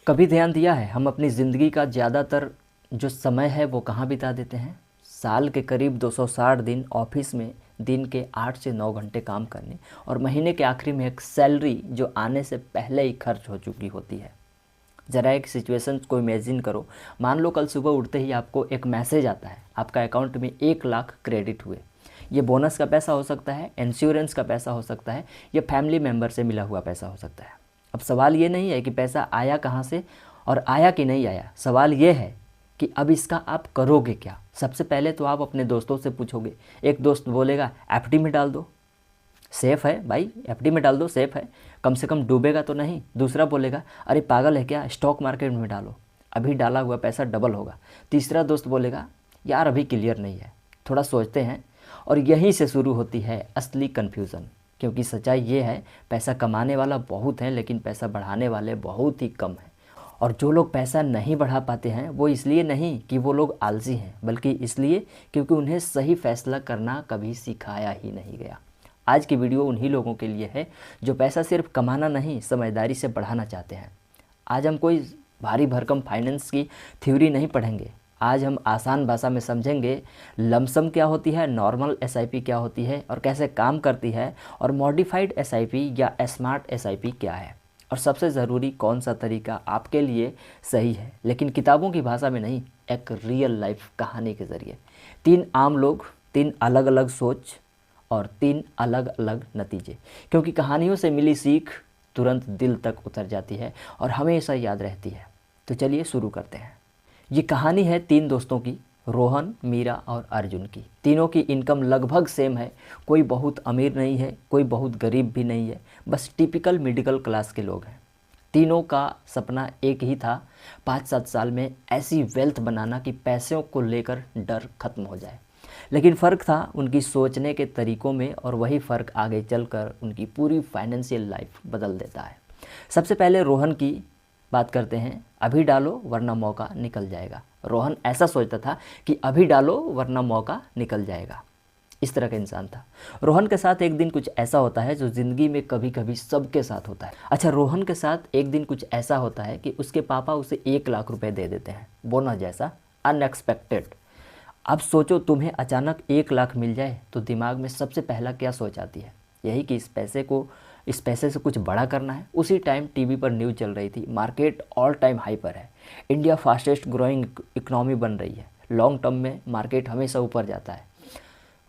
कभी ध्यान दिया है हम अपनी ज़िंदगी का ज़्यादातर जो समय है वो कहाँ बिता देते हैं? साल के करीब 260 दिन ऑफिस में, दिन के 8 से 9 घंटे काम करने और महीने के आखिरी में एक सैलरी जो आने से पहले ही खर्च हो चुकी होती है। ज़रा एक सिचुएशन को इमेजिन करो। मान लो कल सुबह उठते ही आपको एक मैसेज आता है, आपका अकाउंट में 1 लाख क्रेडिट हुए। ये बोनस का पैसा हो सकता है, इंश्योरेंस का पैसा हो सकता है, या फैमिली मेम्बर से मिला हुआ पैसा हो सकता है। अब सवाल ये नहीं है कि पैसा आया कहाँ से और आया कि नहीं आया, सवाल ये है कि अब इसका आप करोगे क्या। सबसे पहले तो आप अपने दोस्तों से पूछोगे। एक दोस्त बोलेगा एफडी में डाल दो, सेफ़ है भाई, एफडी में डाल दो, सेफ़ है, कम से कम डूबेगा तो नहीं। दूसरा बोलेगा अरे पागल है क्या, स्टॉक मार्केट में डालो, अभी डाला हुआ पैसा डबल होगा। तीसरा दोस्त बोलेगा यार अभी क्लियर नहीं है, थोड़ा सोचते हैं। और यहीं से शुरू होती है असली कन्फ्यूज़न, क्योंकि सच्चाई ये है पैसा कमाने वाला बहुत है लेकिन पैसा बढ़ाने वाले बहुत ही कम हैं। और जो लोग पैसा नहीं बढ़ा पाते हैं वो इसलिए नहीं कि वो लोग आलसी हैं, बल्कि इसलिए क्योंकि उन्हें सही फैसला करना कभी सिखाया ही नहीं गया। आज की वीडियो उन्हीं लोगों के लिए है जो पैसा सिर्फ कमाना नहीं, समझदारी से बढ़ाना चाहते हैं। आज हम कोई भारी भरकम फाइनेंस की थ्योरी नहीं पढ़ेंगे। आज हम आसान भाषा में समझेंगे लमसम क्या होती है, नॉर्मल एसआईपी क्या होती है और कैसे काम करती है, और मॉडिफाइड एसआईपी या स्मार्ट एसआईपी क्या है, और सबसे ज़रूरी कौन सा तरीका आपके लिए सही है, लेकिन किताबों की भाषा में नहीं, एक रियल लाइफ कहानी के ज़रिए। 3 आम लोग, 3 अलग अलग सोच और 3 अलग अलग नतीजे, क्योंकि कहानियों से मिली सीख तुरंत दिल तक उतर जाती है और हमेशा याद रहती है। तो चलिए शुरू करते हैं। ये कहानी है 3 दोस्तों की, रोहन, मीरा और अर्जुन की। तीनों की इनकम लगभग सेम है, कोई बहुत अमीर नहीं है, कोई बहुत गरीब भी नहीं है, बस टिपिकल मिडिल क्लास के लोग हैं। तीनों का सपना एक ही था, 5-7 साल में ऐसी वेल्थ बनाना कि पैसों को लेकर डर खत्म हो जाए। लेकिन फ़र्क था उनकी सोचने के तरीक़ों में, और वही फ़र्क आगे चलकर उनकी पूरी फाइनेंशियल लाइफ बदल देता है। सबसे पहले रोहन की बात करते हैं। अभी डालो वरना मौका निकल जाएगा। रोहन ऐसा सोचता था कि अभी डालो वरना मौका निकल जाएगा। इस तरह का इंसान था। रोहन के साथ एक दिन कुछ ऐसा होता है जो ज़िंदगी में कभी कभी सबके साथ होता है। अच्छा, रोहन के साथ एक दिन कुछ ऐसा होता है कि उसके पापा उसे 1 लाख रुपए दे देते हैं, बोनस जैसा, अनएक्सपेक्टेड। अब सोचो तुम्हें अचानक 1 लाख मिल जाए तो दिमाग में सबसे पहला क्या सोच आती है? यही कि इस पैसे से कुछ बड़ा करना है। उसी टाइम टीवी पर न्यूज़ चल रही थी, मार्केट ऑल टाइम हाई पर है, इंडिया फास्टेस्ट ग्रोइंग इकोनॉमी बन रही है, लॉन्ग टर्म में मार्केट हमेशा ऊपर जाता है।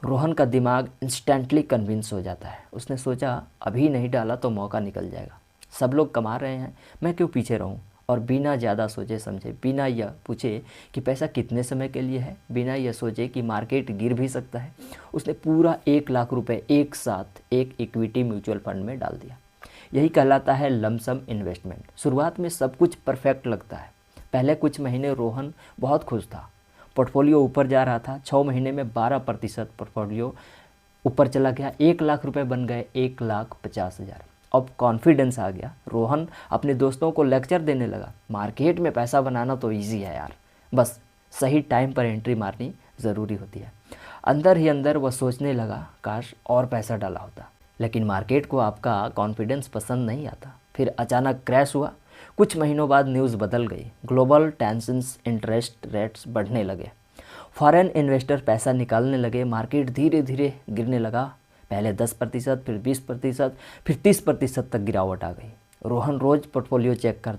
रोहन का दिमाग इंस्टेंटली कन्विंस हो जाता है। उसने सोचा अभी नहीं डाला तो मौका निकल जाएगा, सब लोग कमा रहे हैं, मैं क्यों पीछे रहूं। और बिना ज़्यादा सोचे समझे, बिना यह पूछे कि पैसा कितने समय के लिए है, बिना यह सोचे कि मार्केट गिर भी सकता है, उसने पूरा 1 लाख रुपए एक साथ एक इक्विटी म्यूचुअल फंड में डाल दिया। यही कहलाता है लमसम इन्वेस्टमेंट। शुरुआत में सब कुछ परफेक्ट लगता है। पहले कुछ महीने रोहन बहुत खुश था, पोर्टफोलियो ऊपर जा रहा था। 6 महीने में 12% पोर्टफोलियो ऊपर चला गया, 1 लाख रुपए बन गए 1,50,000। अब कॉन्फिडेंस आ गया। रोहन अपने दोस्तों को लेक्चर देने लगा, मार्केट में पैसा बनाना तो इजी है यार, बस सही टाइम पर एंट्री मारनी ज़रूरी होती है। अंदर ही अंदर वह सोचने लगा काश और पैसा डाला होता। लेकिन मार्केट को आपका कॉन्फिडेंस पसंद नहीं आता। फिर अचानक क्रैश हुआ। कुछ महीनों बाद न्यूज़ बदल गई, ग्लोबल टेंशन्स, इंटरेस्ट रेट्स बढ़ने लगे, फॉरेन इन्वेस्टर पैसा निकालने लगे, मार्केट धीरे धीरे गिरने लगा। पहले 10%, फिर 20%, फिर 30% तक गिरावट आ गई। रोहन रोज़ पोर्टफोलियो चेक करता